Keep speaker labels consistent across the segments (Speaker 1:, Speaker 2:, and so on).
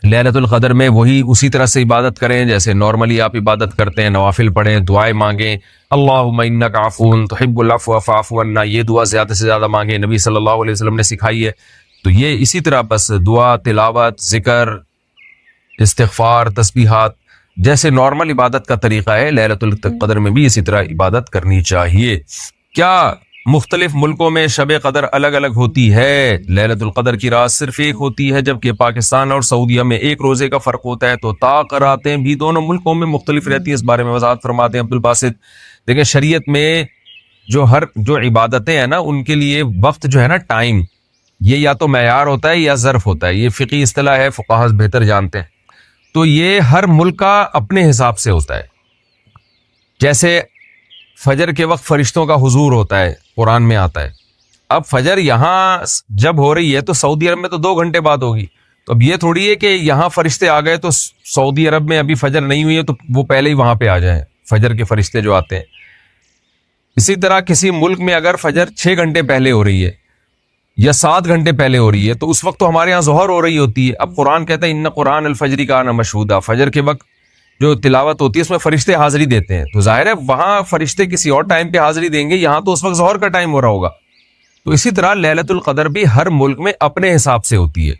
Speaker 1: لیلۃ القدر میں وہی اسی طرح سے عبادت کریں جیسے نارملی آپ عبادت کرتے ہیں، نوافل پڑھیں، دعائیں مانگیں، اللہم انک عفو تحب العفو فاعف عنا، یہ دعا زیادہ سے زیادہ مانگیں، نبی صلی اللہ علیہ وسلم نے سکھائی ہے۔ تو یہ اسی طرح بس دعا، تلاوت، ذکر، استغفار، تسبیحات جیسے نارمل عبادت کا طریقہ ہے، لیلۃ القدر میں بھی اسی طرح عبادت کرنی چاہیے۔ کیا مختلف ملکوں میں شب قدر الگ الگ ہوتی ہے؟ لیلۃ القدر کی رات صرف ایک ہوتی ہے، جبکہ پاکستان اور سعودیہ میں ایک روزے کا فرق ہوتا ہے، تو راتیں بھی دونوں ملکوں میں مختلف رہتی ہیں۔ اس بارے میں وضاحت فرماتے ہیں عبد الباسط۔ دیکھیں شریعت میں جو عبادتیں ہیں نا، ان کے لیے وقت جو ہے نا، ٹائم، یہ یا تو معیار ہوتا ہے یا ظرف ہوتا ہے، یہ فقہی اصطلاح ہے، فقہا بہتر جانتے ہیں۔ تو یہ ہر ملک کا اپنے حساب سے ہوتا ہے۔ جیسے فجر کے وقت فرشتوں کا حضور ہوتا ہے، قرآن میں آتا ہے۔ اب فجر یہاں جب ہو رہی ہے تو سعودی عرب میں تو 2 گھنٹے بعد ہوگی، تو اب یہ تھوڑی ہے کہ یہاں فرشتے آ گئے تو سعودی عرب میں ابھی فجر نہیں ہوئی ہے تو وہ پہلے ہی وہاں پہ آ جائیں، فجر کے فرشتے جو آتے ہیں۔ اسی طرح کسی ملک میں اگر فجر 6 گھنٹے پہلے ہو رہی ہے یا 7 گھنٹے پہلے ہو رہی ہے تو اس وقت تو ہمارے ہاں ظہر ہو رہی ہوتی ہے۔ اب قرآن کہتا ہے ان قرآن الفجر کان مشہودا، فجر کے وقت جو تلاوت ہوتی ہے اس میں فرشتے حاضری دیتے ہیں، تو ظاہر ہے وہاں فرشتے کسی اور ٹائم پہ حاضری دیں گے، یہاں تو اس وقت ظہر کا ٹائم ہو رہا ہوگا۔ تو اسی طرح لیلۃ القدر بھی ہر ملک میں اپنے حساب سے ہوتی ہے۔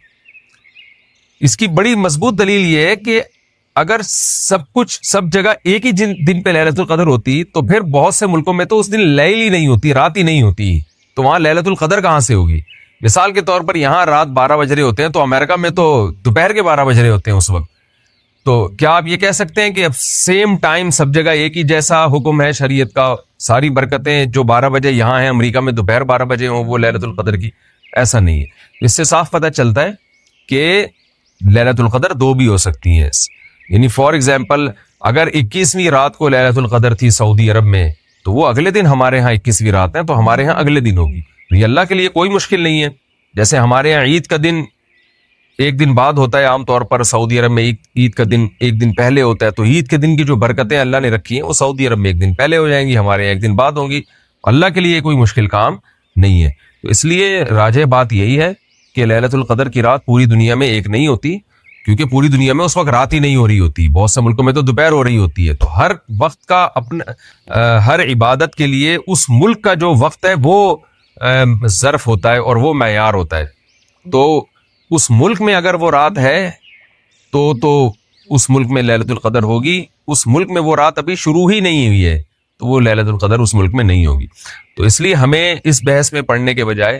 Speaker 1: اس کی بڑی مضبوط دلیل یہ ہے کہ اگر سب جگہ ایک ہی دن پہ لیلۃ القدر ہوتی تو پھر بہت سے ملکوں میں تو اس دن لیل ہی نہیں ہوتی، رات ہی نہیں ہوتی، تو وہاں لیلۃ القدر کہاں سے ہوگی؟ مثال کے طور پر یہاں رات 12 بج رہے ہوتے ہیں تو امریکہ میں تو دوپہر کے 12 بج رہے ہوتے ہیں اس وقت۔ تو کیا آپ یہ کہہ سکتے ہیں کہ اب سیم ٹائم سب جگہ ایک ہی جیسا حکم ہے شریعت کا، ساری برکتیں جو 12 بجے یہاں ہیں امریکہ میں دوپہر 12 بجے ہوں وہ لیلۃ القدر کی؟ ایسا نہیں ہے۔ اس سے صاف پتہ چلتا ہے کہ لیلۃ القدر 2 بھی ہو سکتی ہیں۔ یعنی فار ایگزامپل اگر 21ویں رات کو لیلۃ القدر تھی سعودی عرب میں تو وہ اگلے دن ہمارے ہاں 21ویں رات ہے تو ہمارے ہاں اگلے دن ہوگی، تو یہ اللہ کے لیے کوئی مشکل نہیں ہے۔ جیسے ہمارے یہاں عید کا دن ایک دن بعد ہوتا ہے عام طور پر، سعودی عرب میں عید کا دن ایک دن پہلے ہوتا ہے، تو عید کے دن کی جو برکتیں اللہ نے رکھی ہیں وہ سعودی عرب میں ایک دن پہلے ہو جائیں گی، ہمارے یہاں ایک دن بعد ہوں گی۔ اللہ کے لیے کوئی مشکل کام نہیں ہے۔ تو اس لیے راجح بات یہی ہے کہ لیلۃ القدر کی رات پوری دنیا میں ایک نہیں ہوتی، کیونکہ پوری دنیا میں اس وقت رات ہی نہیں ہو رہی ہوتی، بہت سے ملکوں میں تو دوپہر ہو رہی ہوتی ہے۔ تو ہر وقت کا اپنا ہر عبادت کے لیے اس ملک کا جو وقت ہے وہ ظرف ہوتا ہے اور وہ معیار ہوتا ہے۔ تو اس ملک میں اگر وہ رات ہے تو اس ملک میں لیلۃ القدر ہوگی، اس ملک میں وہ رات ابھی شروع ہی نہیں ہوئی ہے تو وہ لیلۃ القدر اس ملک میں نہیں ہوگی۔ تو اس لیے ہمیں اس بحث میں پڑھنے کے بجائے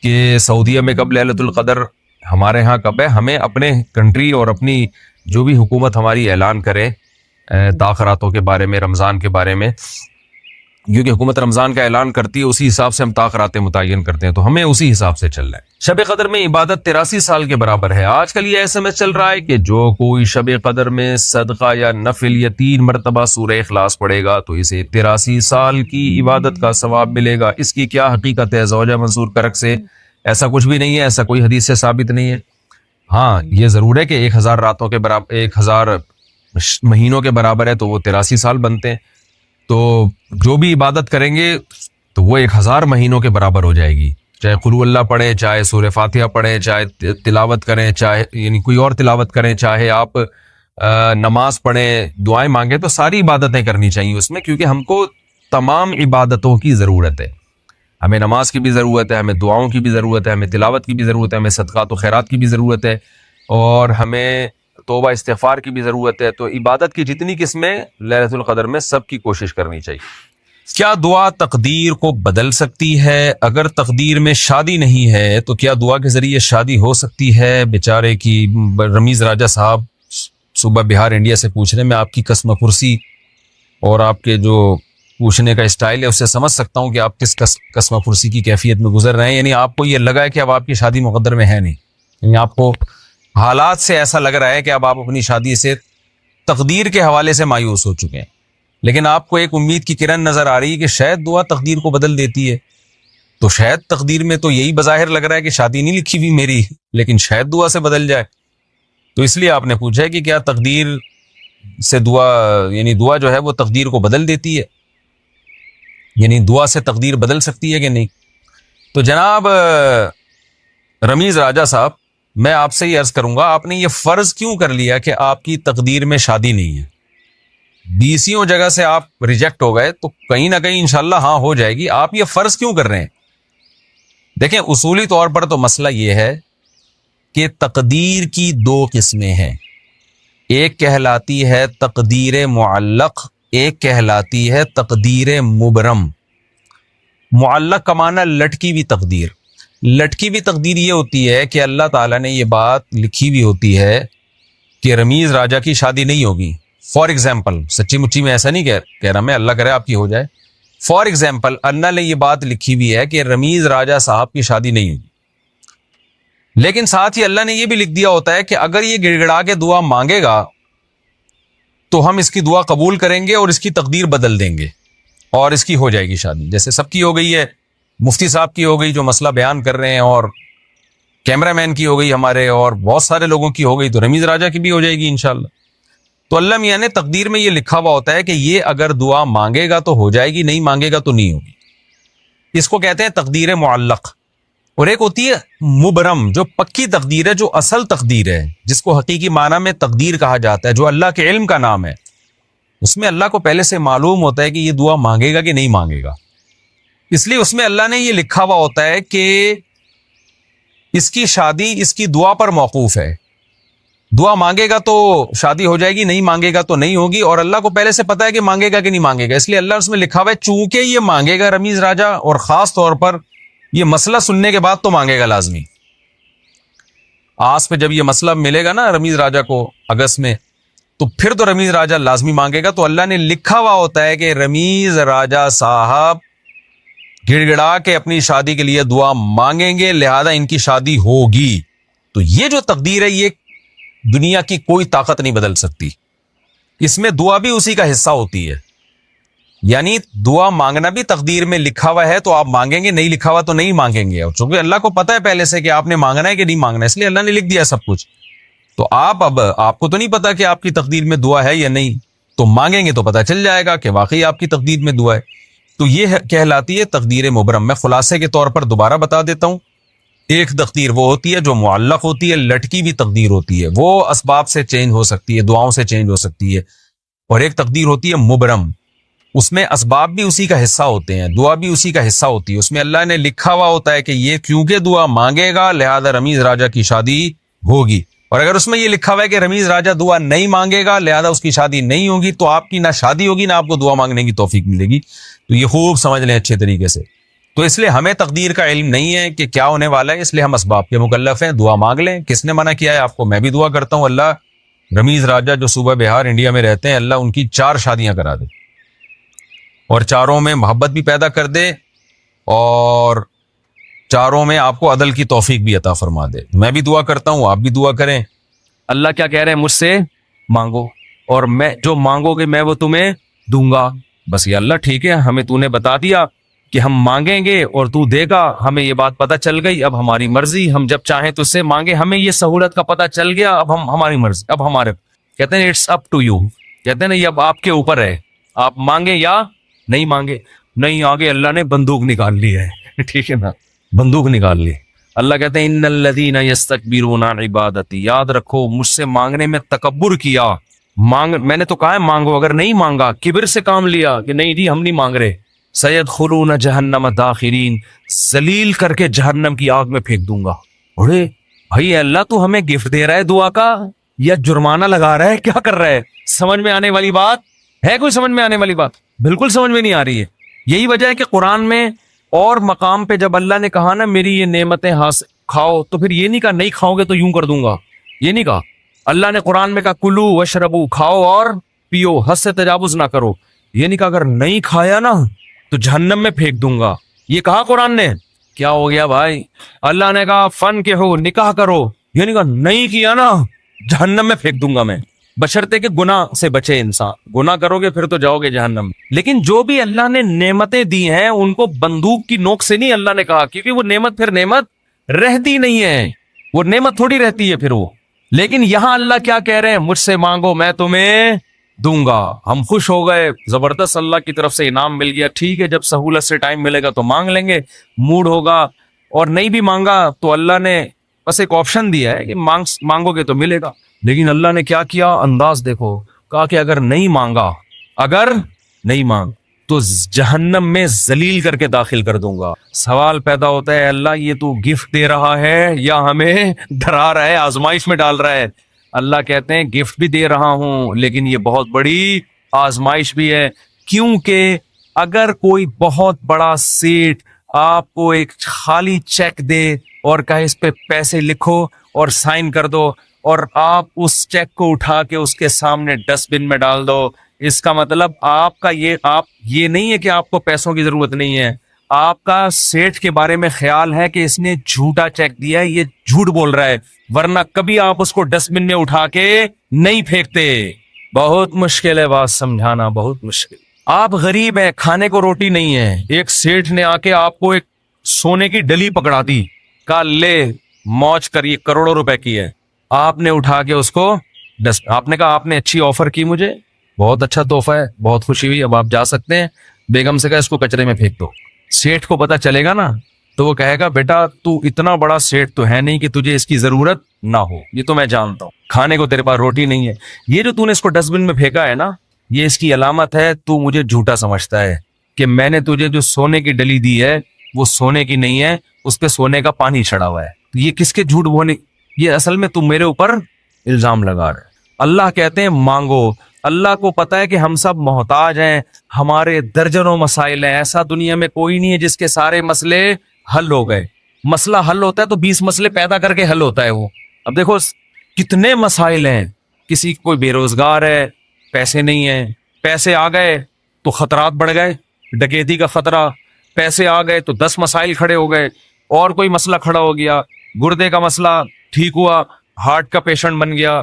Speaker 1: کہ سعودیہ میں کب لیلۃ القدر، ہمارے ہاں کب ہے، ہمیں اپنے کنٹری اور اپنی جو بھی حکومت ہماری اعلان کرے تاخیراتوں کے بارے میں، رمضان کے بارے میں، کیونکہ حکومت رمضان کا اعلان کرتی ہے اسی حساب سے ہم تاخیرات متعین کرتے ہیں، تو ہمیں اسی حساب سے چلنا ہے۔ شب قدر میں عبادت 83 سال کے برابر ہے۔ آج کل یہ SMS چل رہا ہے کہ جو کوئی شب قدر میں صدقہ یا نفل یا 3 مرتبہ سورہ اخلاص پڑھے گا تو اسے 83 سال کی عبادت کا ثواب ملے گا۔ اس کی کیا حقیقت ہے؟ زوجہ منصور کرک سے ایسا کچھ بھی نہیں ہے، ایسا کوئی حدیث سے ثابت نہیں ہے۔ ہاں یہ ضرور ہے کہ 1000 راتوں کے برابر، 1000 مہینوں کے برابر ہے تو وہ 83 سال بنتے ہیں، تو جو بھی عبادت کریں گے تو وہ 1000 مہینوں کے برابر ہو جائے گی، چاہے قل اللہ پڑھیں، چاہے سورہ فاتحہ پڑھیں، چاہے تلاوت کریں، چاہے یعنی کوئی اور تلاوت کریں، چاہے آپ نماز پڑھیں، دعائیں مانگیں، تو ساری عبادتیں کرنی چاہیے اس میں، کیونکہ ہم کو تمام عبادتوں کی ضرورت ہے۔ ہمیں نماز کی بھی ضرورت ہے، ہمیں دعاؤں کی بھی ضرورت ہے، ہمیں تلاوت کی بھی ضرورت ہے، ہمیں صدقات و خیرات کی بھی ضرورت ہے، اور ہمیں توبہ استغفار کی بھی ضرورت ہے۔ تو عبادت کی جتنی قسمیں لیلۃ القدر میں سب کی کوشش کرنی چاہیے۔ کیا دعا تقدیر کو بدل سکتی ہے؟ اگر تقدیر میں شادی نہیں ہے تو کیا دعا کے ذریعے شادی ہو سکتی ہے؟ بیچارے کی رمیز راجہ صاحب صوبہ بہار انڈیا سے پوچھ رہے ہیں۔ میں آپ کی قسم کرسی اور آپ کے جو پوچھنے کا اسٹائل ہے اس سے سمجھ سکتا ہوں کہ آپ کس قسم پرسی کی کیفیت میں گزر رہے ہیں۔ یعنی آپ کو یہ لگا ہے کہ اب آپ کی شادی مقدر میں ہے نہیں، یعنی آپ کو حالات سے ایسا لگ رہا ہے کہ اب آپ اپنی شادی سے تقدیر کے حوالے سے مایوس ہو چکے ہیں، لیکن آپ کو ایک امید کی کرن نظر آ رہی ہے کہ شاید دعا تقدیر کو بدل دیتی ہے۔ تو شاید تقدیر میں تو یہی بظاہر لگ رہا ہے کہ شادی نہیں لکھی ہوئی میری، لیکن شاید دعا سے بدل جائے۔ تو اس لیے آپ نے پوچھا ہے کہ کیا تقدیر سے دعا، یعنی دعا جو ہے وہ تقدیر کو بدل دیتی ہے، یعنی دعا سے تقدیر بدل سکتی ہے کہ نہیں؟ تو جناب رمیز راجہ صاحب، میں آپ سے یہ عرض کروں گا، آپ نے یہ فرض کیوں کر لیا کہ آپ کی تقدیر میں شادی نہیں ہے؟ 20 جگہ سے آپ ریجیکٹ ہو گئے تو کہیں نہ کہیں انشاءاللہ ہاں ہو جائے گی. آپ یہ فرض کیوں کر رہے ہیں؟ دیکھیں اصولی طور پر تو مسئلہ یہ ہے کہ تقدیر کی 2 قسمیں ہیں. ایک کہلاتی ہے تقدیر معلق، ایک کہلاتی ہے تقدیر مبرم. معلق کا معنی لٹکی ہوئی تقدیر. لٹکی ہوئی تقدیر یہ ہوتی ہے کہ اللہ تعالیٰ نے یہ بات لکھی ہوئی ہوتی ہے کہ رمیز راجہ کی شادی نہیں ہوگی. فار ایگزامپل، سچی مچی میں ایسا نہیں کہہ رہا میں، اللہ کرے آپ کی ہو جائے. فار ایگزامپل اللہ نے یہ بات لکھی ہوئی ہے کہ رمیز راجہ صاحب کی شادی نہیں ہوگی، لیکن ساتھ ہی اللہ نے یہ بھی لکھ دیا ہوتا ہے کہ اگر یہ گڑ گڑا کے دعا مانگے گا تو ہم اس کی دعا قبول کریں گے اور اس کی تقدیر بدل دیں گے اور اس کی ہو جائے گی شادی. جیسے سب کی ہو گئی ہے، مفتی صاحب کی ہو گئی جو مسئلہ بیان کر رہے ہیں، اور کیمرہ مین کی ہو گئی ہمارے، اور بہت سارے لوگوں کی ہو گئی، تو رمیز راجہ کی بھی ہو جائے گی انشاءاللہ. تو اللہ میاں نے تقدیر میں یہ لکھا ہوا ہوتا ہے کہ یہ اگر دعا مانگے گا تو ہو جائے گی، نہیں مانگے گا تو نہیں ہوگی. اس کو کہتے ہیں تقدیر معلق. اور ایک ہوتی ہے مبرم، جو پکی تقدیر ہے، جو اصل تقدیر ہے، جس کو حقیقی معنی میں تقدیر کہا جاتا ہے، جو اللہ کے علم کا نام ہے. اس میں اللہ کو پہلے سے معلوم ہوتا ہے کہ یہ دعا مانگے گا کہ نہیں مانگے گا، اس لیے اس میں اللہ نے یہ لکھا ہوا ہوتا ہے کہ اس کی شادی اس کی دعا پر موقوف ہے. دعا مانگے گا تو شادی ہو جائے گی، نہیں مانگے گا تو نہیں ہوگی، اور اللہ کو پہلے سے پتا ہے کہ مانگے گا کہ نہیں مانگے گا. اس لیے اللہ اس میں لکھا ہوا ہے چونکہ یہ مانگے گا رمیز راجہ، اور خاص طور پر یہ مسئلہ سننے کے بعد تو مانگے گا لازمی. آس پہ جب یہ مسئلہ ملے گا نا رمیز راجہ کو اگست میں، تو پھر تو رمیز راجہ لازمی مانگے گا. تو اللہ نے لکھا ہوا ہوتا ہے کہ رمیز راجہ صاحب گڑ گڑا کے اپنی شادی کے لیے دعا مانگیں گے، لہذا ان کی شادی ہوگی. تو یہ جو تقدیر ہے یہ دنیا کی کوئی طاقت نہیں بدل سکتی. اس میں دعا بھی اسی کا حصہ ہوتی ہے، یعنی دعا مانگنا بھی تقدیر میں لکھا ہوا ہے تو آپ مانگیں گے، نہیں لکھا ہوا تو نہیں مانگیں گے. اور چونکہ اللہ کو پتا ہے پہلے سے کہ آپ نے مانگنا ہے کہ نہیں مانگنا ہے، اس لیے اللہ نے لکھ دیا سب کچھ. تو آپ کو تو نہیں پتا کہ آپ کی تقدیر میں دعا ہے یا نہیں، تو مانگیں گے تو پتا چل جائے گا کہ واقعی آپ کی تقدیر میں دعا ہے. تو یہ کہلاتی ہے تقدیر مبرم. میں خلاصے کے طور پر دوبارہ بتا دیتا ہوں. ایک تقدیر وہ ہوتی ہے جو معلق ہوتی ہے، لٹکی بھی تقدیر ہوتی ہے، وہ اسباب سے چینج ہو سکتی ہے، دعاؤں سے چینج ہو سکتی ہے. اور ایک تقدیر ہوتی ہے مبرم، اس میں اسباب بھی اسی کا حصہ ہوتے ہیں، دعا بھی اسی کا حصہ ہوتی ہے. اس میں اللہ نے لکھا ہوا ہوتا ہے کہ یہ کیونکہ دعا مانگے گا لہذا رمیز راجہ کی شادی ہوگی. اور اگر اس میں یہ لکھا ہوا ہے کہ رمیز راجہ دعا نہیں مانگے گا لہذا اس کی شادی نہیں ہوگی، تو آپ کی نہ شادی ہوگی نہ آپ کو دعا مانگنے کی توفیق ملے گی. تو یہ خوب سمجھ لیں اچھے طریقے سے. تو اس لیے ہمیں تقدیر کا علم نہیں ہے کہ کیا ہونے والا ہے، اس لیے ہم اسباب کے مکلف ہیں. دعا مانگ لیں. کس نے منع کیا ہے آپ کو؟ میں بھی دعا کرتا ہوں اللہ رمیز راجہ جو صوبہ بہار انڈیا میں رہتے ہیں، اللہ ان کی 4 شادیاں کرا دے اور 4 میں محبت بھی پیدا کر دے اور 4 میں آپ کو عدل کی توفیق بھی عطا فرما دے. میں بھی دعا کرتا ہوں، آپ بھی دعا کریں.
Speaker 2: اللہ کیا کہہ رہے ہیں؟ مجھ سے مانگو اور میں جو مانگو گے میں وہ تمہیں دوں گا. بس یہ اللہ ٹھیک ہے، ہمیں تو نے بتا دیا کہ ہم مانگیں گے اور تو دے گا. ہمیں یہ بات پتہ چل گئی، اب ہماری مرضی، ہم جب چاہیں تو اس سے مانگے. ہمیں یہ سہولت کا پتہ چل گیا، اب ہماری مرضی، اب ہمارے کہتے ہیں اٹس اپ ٹو یو، کہتے ہیں نا یہ اب آپ کے اوپر ہے، آپ مانگیں یا نہیں مانگے. نہیں آگے اللہ نے بندوق نکال لی ہے ٹھیک ہے نا، بندوق نکال لی. اللہ کہتے ہیں ان الذین یستکبرون عن عبادتی، یاد رکھو مجھ سے مانگنے میں تکبر کیا. میں نے تو کہا ہے مانگو، اگر نہیں مانگا کبر سے کام لیا کہ نہیں جی ہم نہیں مانگ رہے، سیدخلون جہنم داخرین، ذلیل کر کے جہنم کی آگ میں پھینک دوں گا. ارے بھائی اللہ تو ہمیں گفٹ دے رہا ہے دعا کا یا جرمانہ لگا رہا ہے؟ کیا کر رہا ہے؟ سمجھ میں آنے والی بات ہے؟ کوئی سمجھ میں آنے والی بات بالکل سمجھ میں نہیں آ رہی ہے. یہی وجہ ہے کہ قرآن میں اور مقام پہ جب اللہ نے کہا نا میری یہ نعمتیں کھاؤ، تو پھر یہ نہیں کہا نہیں کھاؤ گے تو یوں کر دوں گا، یہ نہیں کہا. اللہ نے قرآن میں کہا کلو وشربو، کھاؤ اور پیو، حد سے تجاوز نہ کرو. یہ نہیں کہا اگر نہیں کھایا نا تو جہنم میں پھینک دوں گا. یہ کہا قرآن نے. کیا ہو گیا بھائی؟ اللہ نے کہا فن کے ہو نکاح کرو، یہ نہیں کہا نہیں کیا نا جہنم میں پھینک دوں گا میں، بشرطے کہ گناہ سے بچے انسان. گناہ کرو گے پھر تو جاؤ گے جہنم. لیکن جو بھی اللہ نے نعمتیں دی ہیں ان کو بندوق کی نوک سے نہیں اللہ نے کہا، کیونکہ وہ نعمت پھر نعمت رہتی نہیں ہے، وہ نعمت تھوڑی رہتی ہے پھر وہ. لیکن یہاں اللہ کیا کہہ رہے ہیں؟ مجھ سے مانگو میں تمہیں دوں گا. ہم خوش ہو گئے، زبردست اللہ کی طرف سے انعام مل گیا. ٹھیک ہے جب سہولت سے ٹائم ملے گا تو مانگ لیں گے، موڈ ہوگا. اور نہیں بھی مانگا تو اللہ نے بس ایک آپشن دیا ہے کہ مانگو گے تو ملے گا. لیکن اللہ نے کیا کیا, انداز دیکھو, کہا کہ اگر نہیں مانگ تو جہنم میں ذلیل کر کے داخل کر دوں گا. سوال پیدا ہوتا ہے, اللہ یہ تو گفٹ دے رہا ہے یا ہمیں ڈرا رہا ہے, آزمائش میں ڈال رہا ہے؟ اللہ کہتے ہیں گفٹ بھی دے رہا ہوں لیکن یہ بہت بڑی آزمائش بھی ہے. کیونکہ اگر کوئی بہت بڑا سیٹ آپ کو ایک خالی چیک دے اور کہے اس پہ پیسے لکھو اور سائن کر دو, اور آپ اس چیک کو اٹھا کے اس کے سامنے ڈسٹ بن میں ڈال دو, اس کا مطلب آپ یہ نہیں ہے کہ آپ کو پیسوں کی ضرورت نہیں ہے, آپ کا سیٹ کے بارے میں خیال ہے کہ اس نے جھوٹا چیک دیا ہے, یہ جھوٹ بول رہا ہے, ورنہ کبھی آپ اس کو ڈسٹ بن میں اٹھا کے نہیں پھینکتے. بہت مشکل ہے بات سمجھانا, بہت مشکل. آپ غریب ہیں, کھانے کو روٹی نہیں ہے, ایک سیٹھ نے آ کے آپ کو ایک سونے کی ڈلی پکڑا دی, کہا لے موج کر, یہ کروڑوں روپے کی ہے. آپ نے اٹھا کے اس کو آپ نے کہا آپ نے اچھی آفر کی مجھے, بہت اچھا تحفہ ہے, بہت خوشی ہوئی, اب آپ جا سکتے ہیں. بیگم سے کہا اس کو کچرے میں پھینک دو. سیٹھ کو پتا چلے گا نا تو وہ کہے گا بیٹا تو اتنا بڑا سیٹ تو ہے نہیں کہ تجھے اس کی ضرورت نہ ہو, یہ تو میں جانتا ہوں, کھانے کو تیرے پاس روٹی نہیں ہے. یہ جو تو نے اس کو ڈسٹ بن میں پھینکا ہے نا, یہ اس کی علامت ہے تو مجھے جھوٹا سمجھتا ہے کہ میں نے تجھے جو سونے کی ڈلی دی ہے وہ سونے کی نہیں ہے, اس پہ سونے کا پانی چڑھا ہوا ہے. یہ کس کے جھوٹ بولنے, یہ اصل میں تم میرے اوپر الزام لگا رہے. اللہ کہتے ہیں مانگو. اللہ کو پتا ہے کہ ہم سب محتاج ہیں, ہمارے درجنوں مسائل ہیں, ایسا دنیا میں کوئی نہیں ہے جس کے سارے مسئلے حل ہو گئے. مسئلہ حل ہوتا ہے تو 20 مسئلے پیدا کر کے حل ہوتا ہے وہ. اب دیکھو کتنے مسائل ہیں, کسی کوئی بے روزگار ہے, پیسے نہیں ہیں, پیسے آ گئے تو خطرات بڑھ گئے, ڈکیتی کا خطرہ, پیسے آ گئے تو 10 مسائل کھڑے ہو گئے, اور کوئی مسئلہ کھڑا ہو گیا, گردے کا مسئلہ ٹھیک ہوا, ہارٹ کا پیشنٹ بن گیا,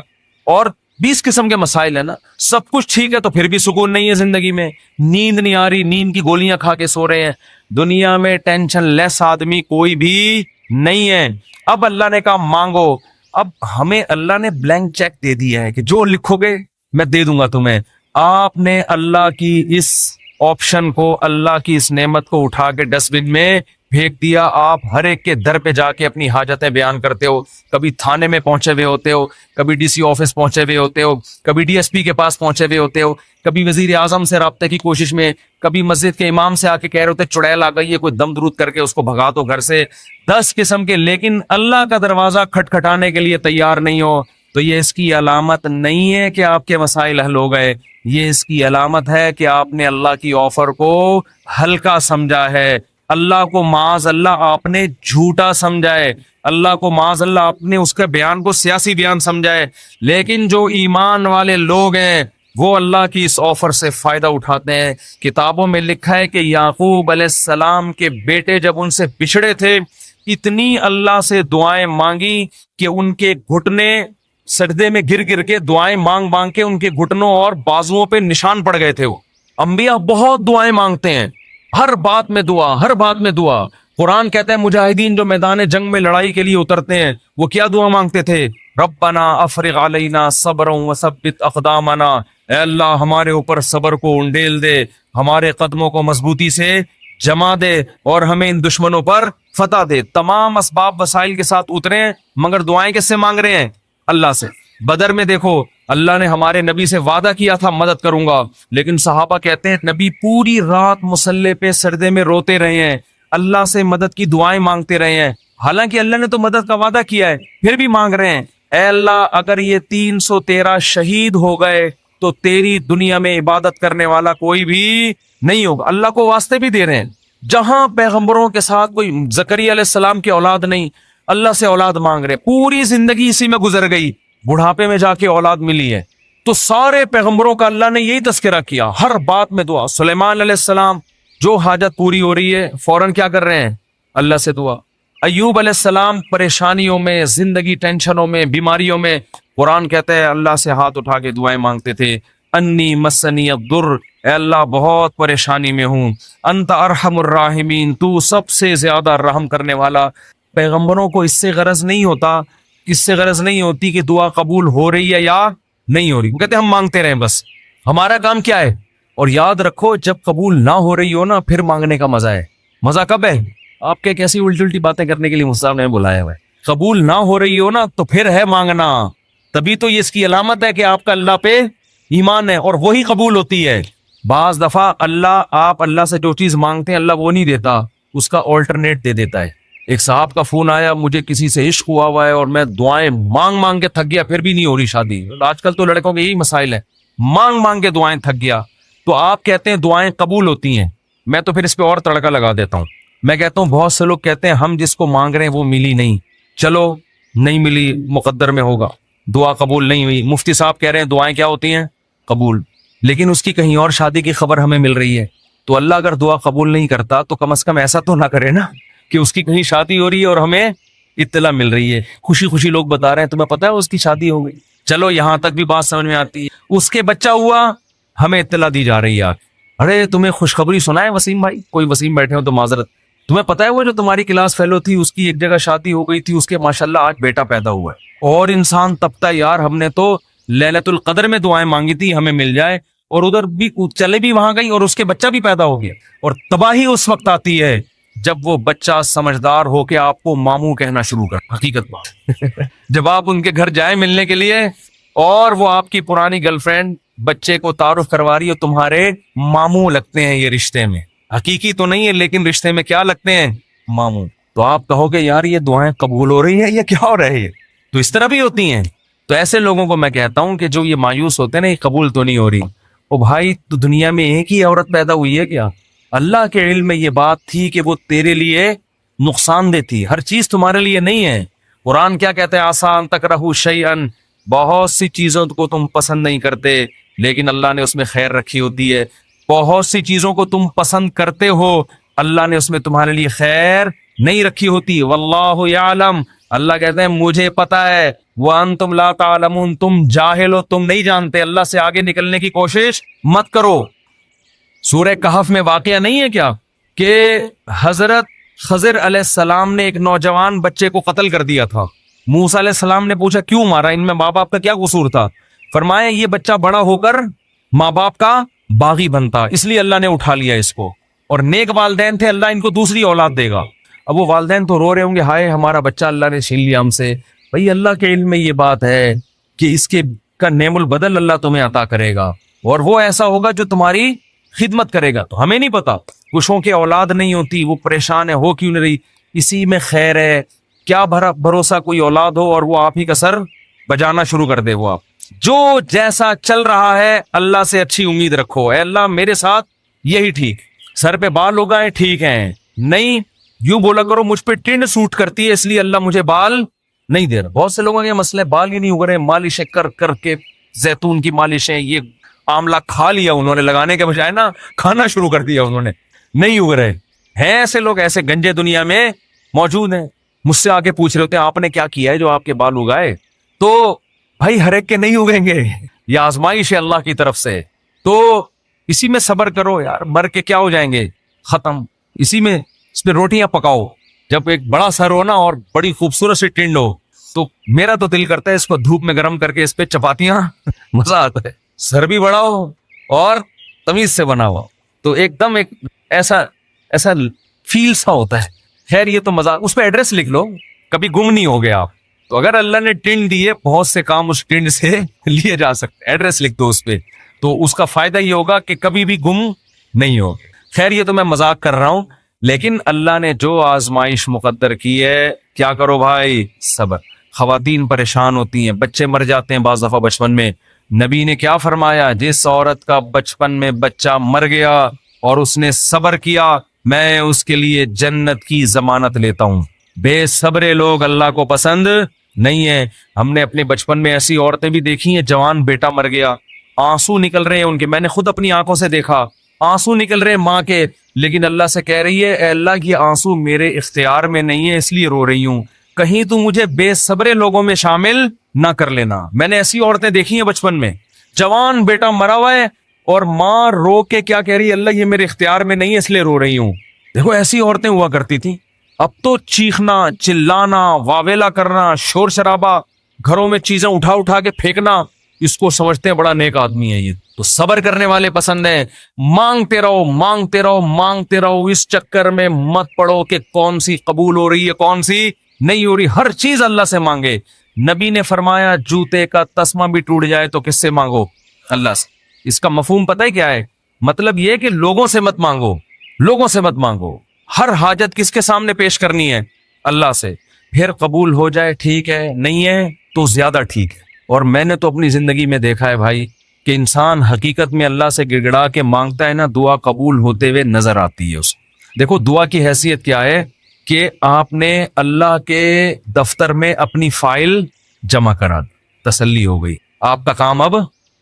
Speaker 2: اور 20 قسم کے مسائل ہیں نا. سب کچھ ٹھیک ہے تو پھر بھی سکون نہیں ہے زندگی میں, نیند نہیں آ رہی, نیند کی گولیاں کھا کے سو رہے ہیں. دنیا میں ٹینشن لیس آدمی کوئی بھی نہیں ہے. اب اللہ نے کہا مانگو. اب ہمیں اللہ نے بلینک چیک دے دیا ہے کہ جو لکھو گے میں دے دوں گا تمہیں. آپ نے اللہ کی اس آپشن کو, اللہ کی اس نعمت کو اٹھا کے ڈسٹ بن میں پھینک دیا. آپ ہر ایک کے در پہ جا کے اپنی حاجتیں بیان کرتے ہو, کبھی تھانے میں پہنچے ہوئے ہوتے ہو, کبھی ڈی سی آفس پہنچے ہوئے ہوتے ہو, کبھی ڈی ایس پی کے پاس پہنچے ہوئے ہوتے ہو, کبھی وزیر اعظم سے رابطے کی کوشش میں, کبھی مسجد کے امام سے آ کے کہہ رہے ہوتے چڑیل آ گئی ہے, کوئی دم درود کر کے اس کو بھگا دو گھر سے. 10 قسم کے, لیکن اللہ کا دروازہ کھٹکھٹانے کے لیے تیار نہیں ہو تو یہ اس کی علامت نہیں ہے کہ آپ کے مسائل حل ہو گئے. یہ اس کی علامت ہے کہ آپ نے اللہ کی آفر کو ہلکا سمجھا ہے, اللہ کو معاذ اللہ آپ نے جھوٹا سمجھا ہے, اللہ کو معاذ اللہ آپ نے اس کے بیان کو سیاسی بیان سمجھا ہے. لیکن جو ایمان والے لوگ ہیں وہ اللہ کی اس آفر سے فائدہ اٹھاتے ہیں. کتابوں میں لکھا ہے کہ یعقوب علیہ السلام کے بیٹے جب ان سے بچھڑے تھے, اتنی اللہ سے دعائیں مانگی کہ ان کے گھٹنے سجدے میں گر گر کے دعائیں مانگ مانگ کے ان کے گھٹنوں اور بازوؤں پہ نشان پڑ گئے تھے. وہ انبیاء بہت دعائیں مانگتے ہیں, ہر بات میں دعا, ہر بات میں دعا. قرآن کہتا ہے مجاہدین جو میدان جنگ میں لڑائی کے لیے اترتے ہیں وہ کیا دعا مانگتے تھے؟ ربنا افرغ علینا صبرا وثبت اقدامنا, اے اللہ ہمارے اوپر صبر کو انڈیل دے, ہمارے قدموں کو مضبوطی سے جما دے اور ہمیں ان دشمنوں پر فتح دے. تمام اسباب وسائل کے ساتھ اترے ہیں مگر دعائیں کس سے مانگ رہے ہیں؟ اللہ سے. بدر میں دیکھو اللہ نے ہمارے نبی سے وعدہ کیا تھا مدد کروں گا, لیکن صحابہ کہتے ہیں نبی پوری رات مصلے پہ سجدے میں روتے رہے ہیں, اللہ سے مدد کی دعائیں مانگتے رہے ہیں, حالانکہ اللہ نے تو مدد کا وعدہ کیا ہے, پھر بھی مانگ رہے ہیں اے اللہ اگر یہ 313 شہید ہو گئے تو تیری دنیا میں عبادت کرنے والا کوئی بھی نہیں ہوگا. اللہ کو واسطے بھی دے رہے ہیں. جہاں پیغمبروں کے ساتھ کوئی زکریا علیہ السلام کی اولاد نہیں, اللہ سے اولاد مانگ رہے, پوری زندگی اسی میں گزر گئی, بڑھاپے میں جا کے اولاد ملی ہے. تو سارے پیغمبروں کا اللہ نے یہی تذکرہ کیا, ہر بات میں دعا. سلیمان علیہ السلام جو حاجت پوری ہو رہی ہے فوراً کیا کر رہے ہیں؟ اللہ سے دعا. ایوب علیہ السلام پریشانیوں میں, زندگی ٹینشنوں میں, بیماریوں میں, قرآن کہتا ہے اللہ سے ہاتھ اٹھا کے دعائیں مانگتے تھے. انی مسنی الضر, اے اللہ بہت پریشانی میں ہوں. انت ارحم الراحمین, تو سب سے زیادہ رحم کرنے والا. پیغمبروں کو اس سے غرض نہیں ہوتا, اس سے غرض نہیں ہوتی کہ دعا قبول ہو رہی ہے یا نہیں ہو رہی, وہ کہتے ہیں ہم مانگتے رہیں بس, ہمارا کام کیا ہے. اور یاد رکھو جب قبول نہ ہو رہی ہو نا پھر مانگنے کا مزہ ہے. مزہ کب ہے؟ آپ کے کیسی الٹی الٹی باتیں کرنے کے لیے مصطفیٰ نے بلایا ہوا ہے. قبول نہ ہو رہی ہو نا تو پھر ہے مانگنا, تبھی تو یہ اس کی علامت ہے کہ آپ کا اللہ پہ ایمان ہے اور وہی قبول ہوتی ہے. بعض دفعہ آپ اللہ سے جو چیز مانگتے ہیں اللہ وہ نہیں دیتا, اس کا آلٹرنیٹ دے دیتا ہے. ایک صاحب کا فون آیا, مجھے کسی سے عشق ہوا ہوا ہے اور میں دعائیں مانگ مانگ کے تھک گیا, پھر بھی نہیں ہو رہی شادی. آج کل تو لڑکوں کے یہی مسائل ہیں, مانگ مانگ کے دعائیں تھک گیا. تو آپ کہتے ہیں دعائیں قبول ہوتی ہیں, میں تو پھر اس پہ اور تڑکا لگا دیتا ہوں. میں کہتا ہوں بہت سے لوگ کہتے ہیں ہم جس کو مانگ رہے ہیں وہ ملی نہیں, چلو نہیں ملی مقدر میں ہوگا, دعا قبول نہیں ہوئی. مفتی صاحب کہہ رہے ہیں دعائیں کیا ہوتی ہیں؟ قبول. لیکن اس کی کہیں اور شادی کی خبر ہمیں مل رہی ہے. تو اللہ اگر دعا قبول نہیں کرتا تو کم از کم ایسا تو نہ کرے نا کہ اس کی کہیں شادی ہو رہی ہے اور ہمیں اطلاع مل رہی ہے. خوشی خوشی لوگ بتا رہے ہیں تمہیں پتا ہے اس کی شادی ہو گئی, چلو یہاں تک بھی بات سمجھ میں آتی ہے. اس کے بچہ ہوا, ہمیں اطلاع دی جا رہی ہے, ارے تمہیں خوشخبری سنا ہے وسیم بھائی, کوئی وسیم بیٹھے ہو تو معذرت, تمہیں پتا ہے وہ جو تمہاری کلاس فیلو تھی اس کی ایک جگہ شادی ہو گئی تھی, اس کے ماشاءاللہ آج بیٹا پیدا ہوا ہے. اور انسان تپتا ہے یار, ہم نے تو لیلۃ القدر میں دعائیں مانگی تھی ہمیں مل جائے, اور ادھر بھی چلے بھی وہاں گئی اور اس کے بچہ بھی پیدا ہو گیا. اور تباہی اس وقت آتی ہے جب وہ بچہ سمجھدار ہو کے آپ کو ماموں کہنا شروع کر. حقیقت بات جب آپ ان کے گھر جائیں ملنے کے لیے اور وہ آپ کی پرانی گرل فرینڈ بچے کو تعارف کروا رہی ہے, تمہارے ماموں لگتے ہیں یہ رشتے میں, حقیقی تو نہیں ہے لیکن رشتے میں کیا لگتے ہیں؟ ماموں. تو آپ کہو گے یار یہ دعائیں قبول ہو رہی ہے یہ کیا ہو رہا ہے؟ تو اس طرح بھی ہوتی ہیں. تو ایسے لوگوں کو میں کہتا ہوں کہ جو یہ مایوس ہوتے ہیں نا, یہ قبول تو نہیں ہو رہی. او بھائی تو دنیا میں ایک ہی عورت پیدا ہوئی ہے کیا؟ اللہ کے علم میں یہ بات تھی کہ وہ تیرے لیے نقصان دہ تھی, ہر چیز تمہارے لیے نہیں ہے. قرآن کیا کہتے ہیں؟ آسان تکرہوا شیئا, بہت سی چیزوں کو تم پسند نہیں کرتے لیکن اللہ نے اس میں خیر رکھی ہوتی ہے. بہت سی چیزوں کو تم پسند کرتے ہو, اللہ نے اس میں تمہارے لیے خیر نہیں رکھی ہوتی. واللہ یعلم, اللہ کہتے ہیں مجھے پتا ہے. وانتم لا تعلمون, تم جاہل ہو, تم نہیں جانتے. اللہ سے آگے نکلنے کی کوشش مت کرو. سورہ کہف میں واقعہ نہیں ہے کیا کہ حضرت خضر علیہ السلام نے ایک نوجوان بچے کو قتل کر دیا تھا. موسیٰ علیہ السلام نے پوچھا کیوں مارا, ان میں ماں باپ کا کیا قصور تھا؟ فرمایا یہ بچہ بڑا ہو کر ماں باپ کا باغی بنتا, اس لیے اللہ نے اٹھا لیا اس کو. اور نیک والدین تھے, اللہ ان کو دوسری اولاد دے گا. اب وہ والدین تو رو رہے ہوں گے, ہائے ہمارا بچہ اللہ نے چھین لیا ہم سے. بھئی اللہ کے علم میں یہ بات ہے کہ اس کے کا نعم البدل اللہ تمہیں عطا کرے گا, اور وہ ایسا ہوگا جو تمہاری خدمت کرے گا. تو ہمیں نہیں پتا, کچھوں کی اولاد نہیں ہوتی, وہ پریشان ہے ہو کیوں نہیں رہی, اسی میں خیر ہے. کیا بھروسہ کوئی اولاد ہو اور وہ آپ ہی کا سر بجانا شروع کر دے. وہ آپ جو جیسا چل رہا ہے اللہ سے اچھی امید رکھو, اے اللہ میرے ساتھ یہی ٹھیک. سر پہ بال اگائے ٹھیک ہیں, نہیں یوں بولا کرو مجھ پہ ٹنڈ سوٹ کرتی ہے اس لیے اللہ مجھے بال نہیں دے رہا. بہت سے لوگوں کے مسئلے بال ہی نہیں اگ رہے, مالشیں کر کر کے, زیتون کی مالشیں, یہ آملہ کھا لیا انہوں نے, لگانے کے بجائے نا کھانا شروع کر دیا انہوں نے, نہیں اگ رہے ہیں. ایسے لوگ ایسے گنجے دنیا میں موجود ہیں. مجھ سے آگے پوچھ رہے ہوتے ہیں آپ نے کیا کیا ہے جو آپ کے بال اگائے؟ تو بھائی ہر ایک کے نہیں اگیں گے, یہ آزمائش ہے اللہ کی طرف سے. تو اسی میں صبر کرو یار, مر کے کیا ہو جائیں گے, ختم. اسی میں اس پہ روٹیاں پکاؤ. جب ایک بڑا سر ہو نا اور بڑی خوبصورت سی ٹنڈ ہو تو میرا تو دل کرتا ہے اس کو دھوپ میں گرم کر کے اس پہ چپاتیاں مزہ آتا ہے. سر بھی بڑا ہو اور تمیز سے بنا ہوا, تو ایک دم ایک ایسا فیل سا ہوتا ہے. خیر یہ تو مزہ, اس پہ ایڈریس لکھ لو, کبھی گم نہیں ہو گیا آپ. تو اگر اللہ نے ٹنڈ دی ہے, بہت سے کام اس ٹنڈ سے لیے جا سکتے, ایڈریس لکھ دو اس پہ, تو اس کا فائدہ یہ ہوگا کہ کبھی بھی گم نہیں ہو. خیر یہ تو میں مذاق کر رہا ہوں, لیکن اللہ نے جو آزمائش مقدر کی ہے, کیا کرو بھائی, صبر. خواتین پریشان ہوتی ہیں, بچے مر جاتے ہیں بعض دفعہ بچپن میں. نبی نے کیا فرمایا, جس عورت کا بچپن میں بچہ مر گیا اور اس نے صبر کیا, میں اس کے لیے جنت کی ضمانت لیتا ہوں. بے صبر لوگ اللہ کو پسند نہیں ہے. ہم نے اپنے بچپن میں ایسی عورتیں بھی دیکھی ہیں, جوان بیٹا مر گیا, آنسو نکل رہے ہیں ان کے, میں نے خود اپنی آنکھوں سے دیکھا, آنسو نکل رہے ہیں ماں کے, لیکن اللہ سے کہہ رہی ہے اے اللہ یہ آنسو میرے اختیار میں نہیں ہے اس لیے رو رہی ہوں, کہیں تو مجھے بے صبر لوگوں میں شامل نہ کر لینا. میں نے ایسی عورتیں دیکھی ہیں بچپن میں, جوان بیٹا مرا ہوا ہے اور ماں رو کے کیا کہہ رہی ہے, اللہ یہ میرے اختیار میں نہیں ہے اس لیے رو رہی ہوں. دیکھو ایسی عورتیں ہوا کرتی تھیں. اب تو چیخنا, چلانا, واویلا کرنا, شور شرابہ, گھروں میں چیزیں اٹھا اٹھا کے پھینکنا, اس کو سمجھتے ہیں بڑا نیک آدمی ہے یہ. تو صبر کرنے والے پسند ہیں. مانگتے رہو مانگتے رہو مانگتے رہو, اس چکر میں مت پڑو کہ کون سی قبول ہو رہی ہے کون سی نہیں ہو رہی, ہر چیز اللہ سے مانگے. نبی نے فرمایا جوتے کا تسمہ بھی ٹوٹ جائے تو کس سے مانگو؟ اللہ سے. اس کا مفہوم پتہ ہے کیا ہے؟ مطلب یہ کہ لوگوں سے مت مانگو, لوگوں سے مت مانگو. ہر حاجت کس کے سامنے پیش کرنی ہے؟ اللہ سے. پھر قبول ہو جائے ٹھیک ہے, نہیں ہے تو زیادہ ٹھیک ہے. اور میں نے تو اپنی زندگی میں دیکھا ہے بھائی کہ انسان حقیقت میں اللہ سے گڑ گڑا کے مانگتا ہے نا, دعا قبول ہوتے ہوئے نظر آتی ہے اسے. دیکھو دعا کی حیثیت کیا ہے کہ آپ نے اللہ کے دفتر میں اپنی فائل جمع کرا دی, تسلی ہو گئی, آپ کا کام اب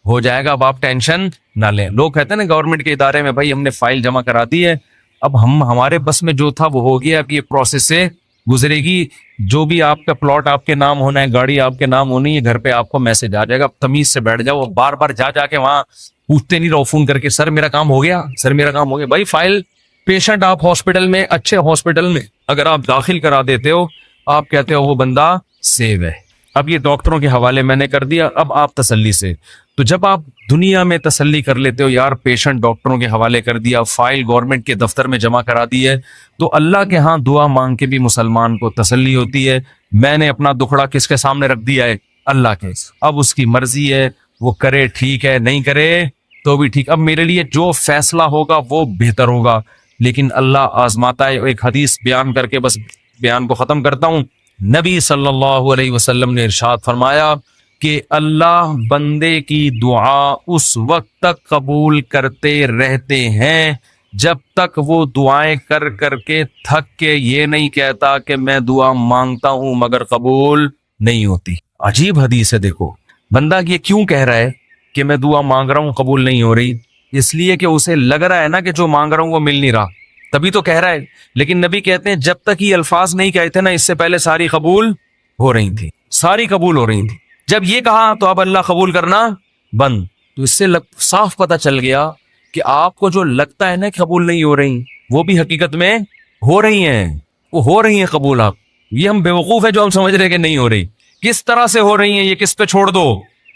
Speaker 2: ہو جائے گا, اب آپ ٹینشن نہ لیں. لوگ کہتے ہیں نا گورنمنٹ کے ادارے میں بھائی ہم نے فائل جمع کرا دی ہے, اب ہمارے بس میں جو تھا وہ ہو گیا, اب یہ پروسیس سے گزرے گی, جو بھی آپ کا پلاٹ آپ کے نام ہونا ہے, گاڑی آپ کے نام ہونی ہے, گھر پہ آپ کو میسج آ جائے گا. اب تمیز سے بیٹھ جاؤ, بار بار جا کے وہاں پوچھتے نہیں رہو فون کر کے سر میرا کام ہو گیا, سر میرا کام ہو گیا. بھائی فائل پیشنٹ آپ ہاسپٹل میں, اچھے ہاسپٹل میں اگر آپ داخل کرا دیتے ہو, آپ کہتے ہو وہ بندہ سیو ہے, اب یہ ڈاکٹروں کے حوالے میں نے کر دیا, اب آپ تسلی سے. تو جب آپ دنیا میں تسلی کر لیتے ہو یار پیشنٹ ڈاکٹروں کے حوالے کر دیا, فائل گورنمنٹ کے دفتر میں جمع کرا دی ہے, تو اللہ کے ہاں دعا مانگ کے بھی مسلمان کو تسلی ہوتی ہے. میں نے اپنا دکھڑا کس کے سامنے رکھ دیا ہے؟ اللہ کے. اب اس کی مرضی ہے, وہ کرے ٹھیک ہے, نہیں کرے تو بھی ٹھیک. اب میرے لیے جو فیصلہ ہوگا وہ بہتر ہوگا, لیکن اللہ آزماتا ہے. ایک حدیث بیان کر کے بس بیان کو ختم کرتا ہوں. نبی صلی اللہ علیہ وسلم نے ارشاد فرمایا کہ اللہ بندے کی دعا اس وقت تک قبول کرتے رہتے ہیں جب تک وہ دعائیں کر کر کے تھک کے یہ نہیں کہتا کہ میں دعا مانگتا ہوں مگر قبول نہیں ہوتی. عجیب حدیث ہے. دیکھو بندہ یہ کیوں کہہ رہا ہے کہ میں دعا مانگ رہا ہوں قبول نہیں ہو رہی؟ اس لیے کہ اسے لگ رہا ہے نا کہ جو مانگ رہا ہوں وہ مل نہیں رہا, تبھی تو کہہ رہا ہے. لیکن نبی کہتے ہیں جب تک یہ الفاظ نہیں کہتے نا, اس سے پہلے ساری قبول ہو رہی تھی, ساری قبول ہو رہی تھی. جب یہ کہا تو اب اللہ قبول کرنا بند. تو اس سے صاف پتہ چل گیا کہ آپ کو جو لگتا ہے نا کہ قبول نہیں ہو رہی, وہ بھی حقیقت میں ہو رہی ہیں, وہ ہو رہی ہیں قبول. آپ یہ ہم بیوقوف ہے جو ہم سمجھ رہے ہیں کہ نہیں ہو رہی. کس طرح سے ہو رہی ہیں یہ کس پہ چھوڑ دو؟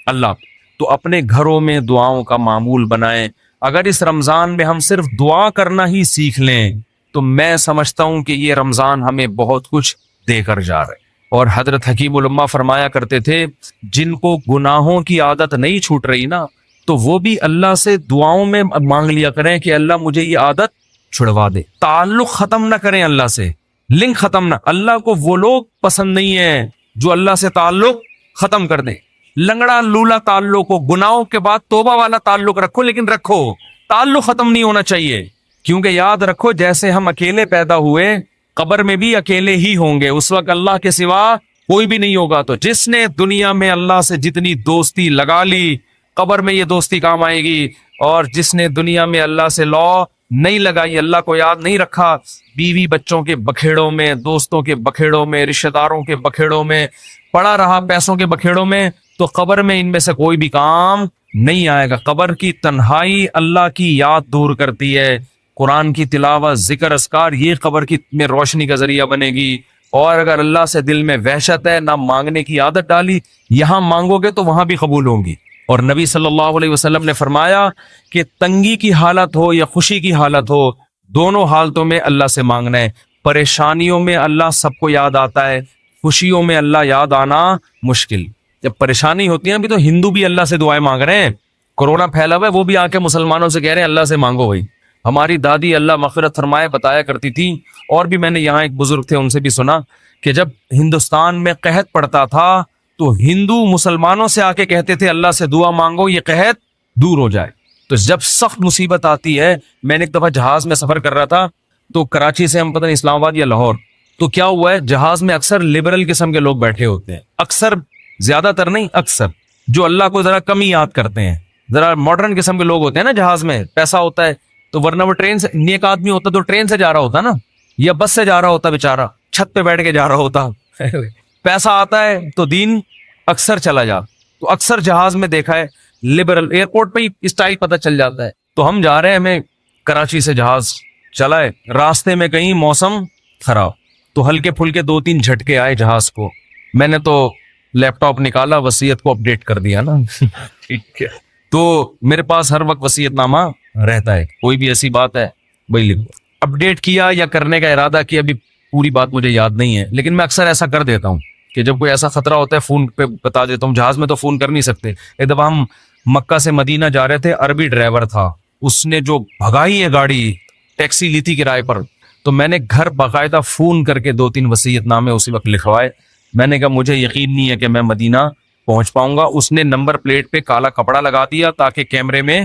Speaker 2: اللہ. تو اپنے گھروں میں دعاؤں کا معمول بنائیں. اگر اس رمضان میں ہم صرف دعا کرنا ہی سیکھ لیں تو میں سمجھتا ہوں کہ یہ رمضان ہمیں بہت کچھ دے کر جا رہا ہے. اور حضرت حکیم الامہ فرمایا کرتے تھے جن کو گناہوں کی عادت نہیں چھوٹ رہی نا, تو وہ بھی اللہ سے دعاؤں میں مانگ لیا کریں کہ اللہ مجھے یہ عادت چھڑوا دے. تعلق ختم نہ کریں اللہ سے, لنک ختم نہ. اللہ کو وہ لوگ پسند نہیں ہیں جو اللہ سے تعلق ختم کر دیں. لنگڑا لولا تعلق ہو, گناہوں کے بعد توبہ والا تعلق رکھو, لیکن رکھو, تعلق ختم نہیں ہونا چاہیے. کیونکہ یاد رکھو جیسے ہم اکیلے پیدا ہوئے قبر میں بھی اکیلے ہی ہوں گے, اس وقت اللہ کے سوا کوئی بھی نہیں ہوگا. تو جس نے دنیا میں اللہ سے جتنی دوستی لگا لی قبر میں یہ دوستی کام آئے گی, اور جس نے دنیا میں اللہ سے لو نہیں لگائی, اللہ کو یاد نہیں رکھا, بیوی بچوں کے بکھیڑوں میں, دوستوں کے بکھیڑوں میں, رشتہ داروں کے بکھیڑوں میں پڑا رہا, پیسوں کے بکھیڑوں میں, تو قبر میں ان میں سے کوئی بھی کام نہیں آئے گا. قبر کی تنہائی اللہ کی یاد دور کرتی ہے. قرآن کی تلاوت, ذکر, اذکار, یہ قبر کی میں روشنی کا ذریعہ بنے گی. اور اگر اللہ سے دل میں وحشت ہے, نہ مانگنے کی عادت ڈالی, یہاں مانگو گے تو وہاں بھی قبول ہوں گی. اور نبی صلی اللہ علیہ وسلم نے فرمایا کہ تنگی کی حالت ہو یا خوشی کی حالت ہو, دونوں حالتوں میں اللہ سے مانگنا ہے. پریشانیوں میں اللہ سب کو یاد آتا ہے, خوشیوں میں اللہ یاد آنا مشکل. جب پریشانی ہوتی ہے نا, بھی تو ہندو بھی اللہ سے دعائیں مانگ رہے ہیں. کورونا پھیلا ہوا ہے, وہ بھی آ کے مسلمانوں سے کہہ رہے ہیں اللہ سے مانگو. بھائی ہماری دادی اللہ مغفرت فرمائے بتایا کرتی تھی, اور بھی میں نے یہاں ایک بزرگ تھے ان سے بھی سنا کہ جب ہندوستان میں قحط پڑتا تھا تو ہندو مسلمانوں سے آ کے کہتے تھے اللہ سے دعا مانگو یہ قحط دور ہو جائے. تو جب سخت مصیبت آتی ہے, میں نے ایک دفعہ جہاز میں سفر کر رہا تھا, تو کراچی سے ہم پتہ نہیں اسلام آباد یا لاہور, تو کیا ہوا ہے جہاز میں اکثر لبرل قسم کے لوگ بیٹھے ہوتے ہیں, اکثر, زیادہ تر نہیں, اکثر, جو اللہ کو ذرا کم ہی یاد کرتے ہیں, ذرا ماڈرن قسم کے لوگ ہوتے ہیں نا. جہاز میں پیسہ ہوتا ہے تو ورنہ وہ ٹرین سے, نیک آدمی ہوتا تو ٹرین سے جا رہا ہوتا نا, یا بس سے جا رہا ہوتا, بیچارہ چھت پہ بیٹھ کے جا رہا ہوتا. پیسہ آتا ہے تو دین اکثر چلا جا. تو اکثر جہاز میں دیکھا ہے لبرل, ایئرپورٹ پہ ہی اسٹائل پتہ چل جاتا ہے. تو ہم جا رہے ہیں, ہمیں کراچی سے جہاز چلا ہے, راستے میں کہیں موسم خراب, تو ہلکے پھلکے 2-3 جھٹکے آئے جہاز کو. میں نے تو لیپ ٹاپ نکالا, وصیت کو اپڈیٹ کر دیا نا. ٹھیک ہے, تو میرے پاس ہر وقت وصیت نامہ رہتا ہے, کوئی بھی ایسی بات ہے بھائی لکھو. اپڈیٹ کیا یا کرنے کا ارادہ کیا, ابھی پوری بات مجھے یاد نہیں ہے، لیکن میں اکثر ایسا کر دیتا ہوں کہ جب کوئی ایسا خطرہ ہوتا ہے فون پہ بتا دیتا ہوں. جہاز میں تو فون کر نہیں سکتے. ایک دفعہ ہم مکہ سے مدینہ جا رہے تھے، عربی ڈرائیور تھا، اس نے جو بھگائی ہے گاڑی، ٹیکسی لی تھی کرائے پر، تو میں نے گھر باقاعدہ فون کر کے 2-3 وصیت نامے اسی وقت لکھوائے. میں نے کہا مجھے یقین نہیں ہے کہ میں مدینہ پہنچ پاؤں گا. اس نے نمبر پلیٹ پہ کالا کپڑا لگا دیا تاکہ کیمرے میں،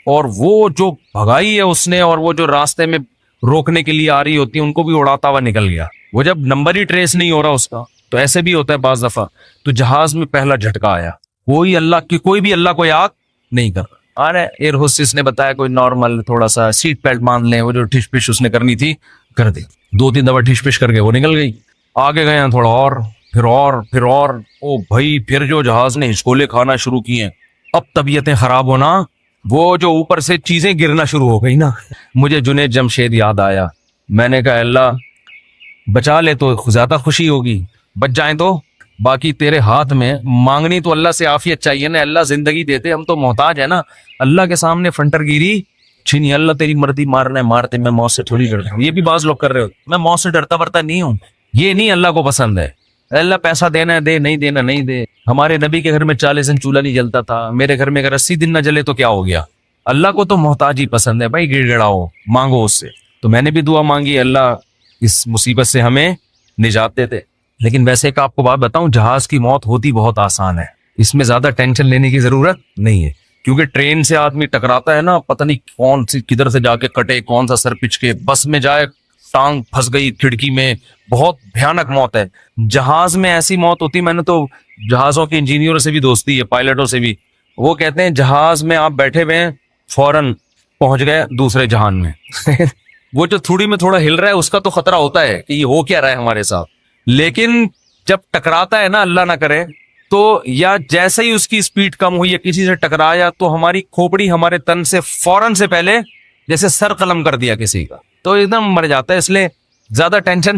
Speaker 2: اور وہ جو بھگائی ہے اس نے، اور وہ جو راستے میں روکنے کے لیے آ رہی ہوتی ہے ان کو بھی اڑاتا ہوا نکل گیا. وہ جب نمبر ہی ٹریس نہیں ہو رہا اس کا، تو ایسے بھی ہوتا ہے بعض دفعہ. تو جہاز میں پہلا جھٹکا آیا. کوئی بھی اللہ کو یاد نہیں کر رہا. ارے ایئر ہوسٹس نے بتایا کوئی نارمل تھوڑا سا سیٹ بیلٹ باندھ لیں، وہ جو ٹھش پش اس نے کرنی تھی کر دی. 2-3 دفعہ ٹھش پش کر کے وہ نکل گئی. آگے گئے ہیں تھوڑا اور، پھر اور او بھائی، پھر جو جہاز نے ہچکولے کھانا شروع کی ہیں، اب طبیعتیں خراب ہونا، وہ جو اوپر سے چیزیں گرنا شروع ہو گئی نا. مجھے جنید جمشید یاد آیا. میں نے کہا اللہ بچا لے تو زیادہ خوشی ہوگی، بچ جائیں تو باقی تیرے ہاتھ میں. مانگنی تو اللہ سے عافیت چاہیے نا، اللہ زندگی دیتے، ہم تو محتاج ہے نا. اللہ کے سامنے فنٹر گیری چھینی، اللہ تیری مرضی، مارنا ہے مارتے، میں موت سے تھوڑی ڈرتا ہوں. یہ بھی بعض لوگ کر رہے ہوتے، میں موت سے ڈرتا ورتا نہیں ہوں. یہ نہیں اللہ کو پسند ہے. اللہ پیسہ دینا ہے دے، نہیں دینا نہیں دے. ہمارے نبی کے گھر میں 40 دن چولہا نہیں جلتا تھا، میرے گھر میں اگر 80 دن نہ جلے تو کیا ہو گیا. اللہ کو تو محتاج ہی پسند ہے بھائی. گڑ گڑاؤ، مانگو اس سے. تو میں نے بھی دعا مانگی، اللہ اس مصیبت سے ہمیں نجات دیتے. لیکن ویسے ایک آپ کو بات بتاؤں، جہاز کی موت ہوتی بہت آسان ہے، اس میں زیادہ ٹینشن لینے کی ضرورت نہیں ہے. کیونکہ ٹرین سے آدمی ٹکراتا ہے نا، پتہ نہیں کون سی کدھر سے جا کے کٹے، کون سا سر پچ کے، بس میں جائے ٹانگ پھنس گئی کھڑکی میں، بہت بھیانک موت ہے. جہاز میں ایسی موت ہوتی، میں نے تو جہازوں کے انجینئروں سے بھی دوستی ہے، پائلٹوں سے بھی، وہ کہتے ہیں جہاز میں آپ بیٹھے ہوئے ہیں، فوراً پہنچ گئے دوسرے جہان میں. وہ جو تھوڑی میں تھوڑا ہل رہا ہے اس کا تو خطرہ ہوتا ہے کہ یہ ہو کیا رہا ہے ہمارے ساتھ، لیکن جب ٹکراتا ہے نا، اللہ نہ کرے، تو یا جیسے ہی اس کی سپیڈ کم ہوئی یا کسی سے ٹکرایا تو ہماری کھوپڑی ہمارے تن سے فوراً سے پہلے جیسے سر قلم کر دیا کسی کا، تو ایک دم مر جاتا ہے. اس لیے زیادہ ٹینشن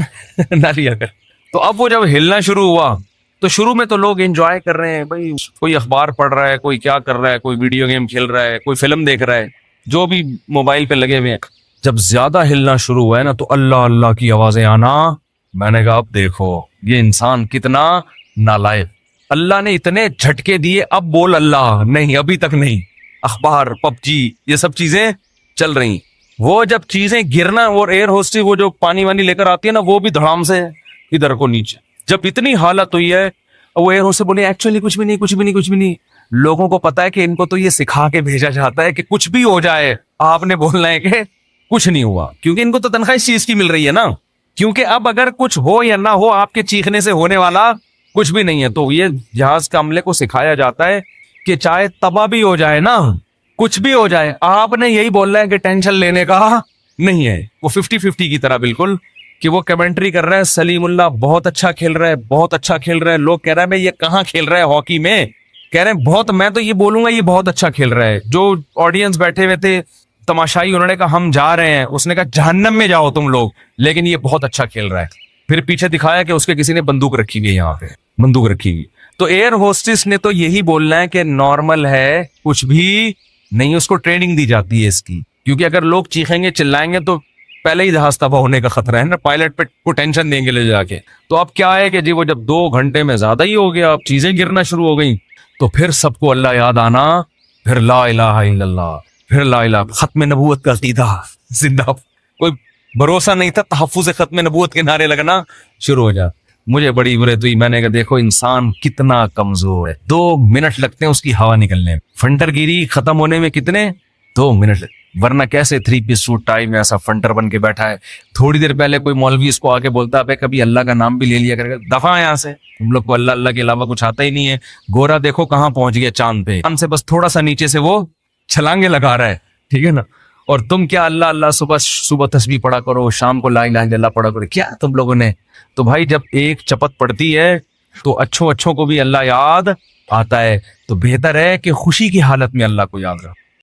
Speaker 2: نہ لیا کر. تو اب وہ جب ہلنا شروع ہوا تو شروع میں تو لوگ انجوائے کر رہے ہیں بھائی، کوئی اخبار پڑھ رہا ہے، کوئی کیا کر رہا ہے، کوئی ویڈیو گیم کھیل رہا ہے، کوئی فلم دیکھ رہا ہے، جو بھی موبائل پہ لگے ہوئے ہیں. جب زیادہ ہلنا شروع ہوا ہے نا تو اللہ اللہ کی آوازیں آنا. میں نے کہا اب دیکھو یہ انسان کتنا نالائق. اللہ نے اتنے جھٹکے دیے، اب بول اللہ نہیں، ابھی تک نہیں. اخبار، پب جی، یہ سب چیزیں چل رہی. وہ جب چیزیں گرنا، اور ایئر ہوسٹس وہ جو پانی وانی لے کر آتی ہے نا، وہ بھی دھڑام سے ادھر کو نیچے. جب اتنی حالت ہوئی ہے، وہ ایئر ہوسٹس بولے ایکچولی کچھ بھی نہیں. لوگوں کو پتا ہے کہ ان کو تو یہ سکھا کے بھیجا جاتا ہے کہ کچھ بھی ہو جائے آپ نے بولنا ہے کہ کچھ نہیں ہوا، کیونکہ ان کو تو تنخواہ اس چیز کی مل رہی ہے نا. کیونکہ اب اگر کچھ ہو یا نہ ہو، آپ کے چیخنے سے ہونے والا کچھ بھی نہیں ہے. تو یہ جہاز کا عملے کو سکھایا جاتا ہے کہ چاہے تباہ بھی ہو جائے نا، کچھ بھی ہو جائے، آپ نے یہی بولنا ہے کہ ٹینشن لینے کا نہیں ہے. وہ 50-50 کی طرح بالکل، کہ وہ کمنٹری کر رہا ہے، سلیم اللہ بہت اچھا کھیل رہا ہے، بہت اچھا کھیل رہا ہے. لوگ کہہ رہے ہیں میں یہ کہاں کھیل رہا ہے ہاکی میں، کہہ رہے ہیں بہت، میں تو یہ بولوں گا یہ بہت اچھا کھیل رہا ہے. جو آڈینس بیٹھے ہوئے تھے تماشائی، انہوں نے کہا ہم جا رہے ہیں، اس نے کہا جہنم میں جاؤ تم لوگ، لیکن یہ بہت اچھا کھیل رہا ہے. پھر پیچھے دکھایا کہ اس کے کسی نے بندوق رکھی ہوئی ہے، یہاں پہ بندوق رکھی ہوئی. تو ایئر ہوسٹس نے تو یہی بولنا ہے کہ نارمل ہے، کچھ بھی نہیں. اس کو ٹریننگ دی جاتی ہے اس کی، کیونکہ اگر لوگ چیخیں گے چلائیں گے تو پہلے ہی جہاز تباہ ہونے کا خطرہ ہے نا، پائلٹ پہ کو ٹینشن دیں گے لے جا کے. تو اب کیا ہے کہ جی وہ جب 2 گھنٹے میں زیادہ ہی ہو گیا، اب چیزیں گرنا شروع ہو گئیں، تو پھر سب کو اللہ یاد آنا، پھر لا الہ الا اللہ، پھر لا الہ، ختم نبوت کا عقیدہ زندہ. کوئی بھروسہ نہیں تھا، تحفظ ختم نبوت کے نعرے لگنا شروع ہو جا. مجھے بڑی عبرت ہوئی. میں نے کہا دیکھو انسان کتنا کمزور ہے، 2 منٹ لگتے ہیں اس کی ہوا نکلنے میں. فنٹر گیری ختم ہونے میں کتنے 2 منٹ، ورنہ کیسے 3 پیس سوٹ ٹائی میں ایسا فنٹر بن کے بیٹھا ہے. تھوڑی دیر پہلے کوئی مولوی اس کو آ کے بولتا ہے کبھی اللہ کا نام بھی لے لیا کرے گا، دفعہ یہاں سے، تم لوگ کو اللہ اللہ کے علاوہ کچھ آتا ہی نہیں ہے. گورا دیکھو کہاں پہنچ گیا چاند پہ، چاند سے بس تھوڑا سا نیچے سے وہ چھلانگے لگا رہا ہے، ٹھیک ہے نا. اور تم کیا اللہ اللہ صبح تسبیح پڑھا کرو، شام کو لا الہ الا اللہ پڑھا کرو، کیا تم لوگوں نے. تو بھائی جب ایک چپت پڑتی ہے تو اچھوں کو بھی اللہ یاد آتا ہے. تو بہتر ہے کہ خوشی کی حالت میں اللہ کو یاد رکھو.